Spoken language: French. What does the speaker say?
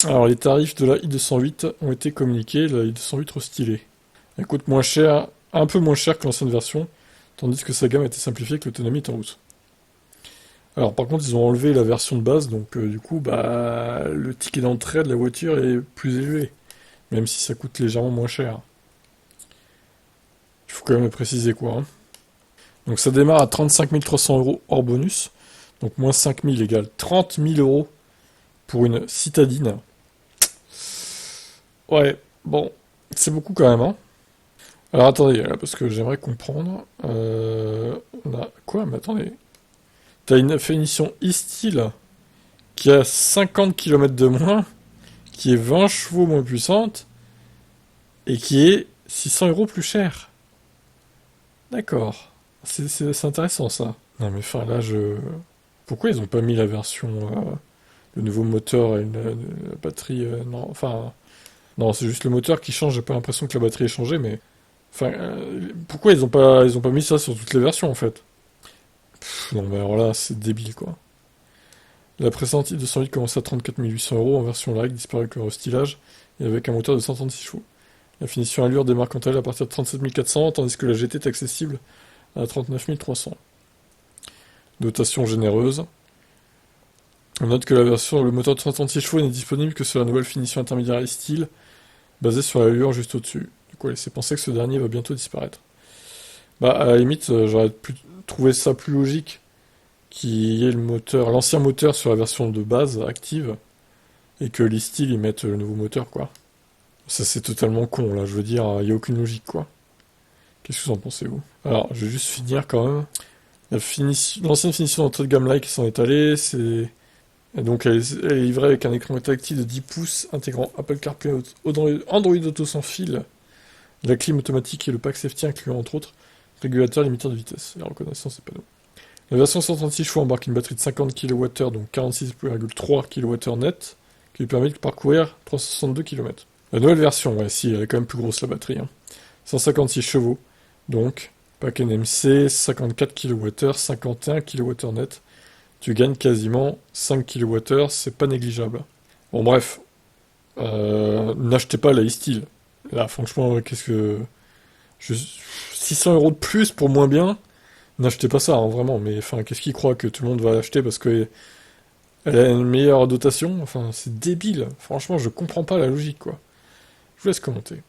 Alors, les tarifs de la i208 ont été communiqués. La i208 restylée. Elle coûte moins cher, un peu moins cher que l'ancienne version, tandis que sa gamme a été simplifiée et que l'autonomie est en route. Alors, par contre, ils ont enlevé la version de base, donc du coup, bah, le ticket d'entrée de la voiture est plus élevé, même si ça coûte légèrement moins cher. Il faut quand même le préciser, quoi. Hein. Donc, ça démarre à 35 300 euros hors bonus, donc moins 5 000 égale 30 000 euros pour une citadine. Ouais, bon, c'est beaucoup quand même, hein. Alors attendez, là, parce que j'aimerais comprendre. On a quoi? Mais attendez. T'as une finition e-style qui a 50 km de moins, qui est 20 chevaux moins puissante, et qui est 600 euros plus cher. D'accord. C'est intéressant ça. Non mais enfin là je... Pourquoi ils ont pas mis la version... le nouveau moteur et une batterie... non, enfin... Non, c'est juste le moteur qui change, j'ai pas l'impression que la batterie ait changé, mais... Enfin, pourquoi ils ont pas mis ça sur toutes les versions en fait? Non mais alors là, c'est débile quoi. La précédente i208 commence à 34 800 euros en version light, disparue avec le restylage, et avec un moteur de 136 chevaux. La finition allure démarre quant à elle à partir de 37 400, tandis que la GT est accessible à 39 300. Dotation généreuse. On note que la version, le moteur de 136 chevaux n'est disponible que sur la nouvelle finition intermédiaire style, basée sur l'allure juste au-dessus. Du coup, laissez penser que ce dernier va bientôt disparaître. Bah, à la limite, j'aurais pu trouver ça plus logique qu'il y ait le moteur, l'ancien moteur sur la version de base active, et que les styles ils mettent le nouveau moteur, quoi. Ça, c'est totalement con, là, je veux dire, il n'y a aucune logique, quoi. Qu'est-ce que vous en pensez, vous? Alors, je vais juste finir quand même. L'ancienne finition d'entrée de gamme Like s'en est allée, c'est... Et donc elle est livrée avec un écran tactile de 10 pouces intégrant Apple CarPlay, Android Auto sans fil, la clim automatique et le pack safety incluant entre autres régulateur limiteur de vitesse, la reconnaissance et panneaux. La version 136 chevaux embarque une batterie de 50 kWh, donc 46,3 kWh net, qui lui permet de parcourir 362 km. La nouvelle version, ouais, si, elle est quand même plus grosse la batterie. Hein. 156 chevaux, donc pack NMC, 54 kWh, 51 kWh net. Tu gagnes quasiment 5 kWh, c'est pas négligeable. Bon bref, n'achetez pas la e-style. Là franchement, qu'est-ce que... 600 euros de plus pour moins bien, n'achetez pas ça, hein, vraiment. Mais enfin, qu'est-ce qu'ils croient que tout le monde va l'acheter parce qu'elle a une meilleure dotation? Enfin, c'est débile. Franchement, je comprends pas la logique, quoi. Je vous laisse commenter.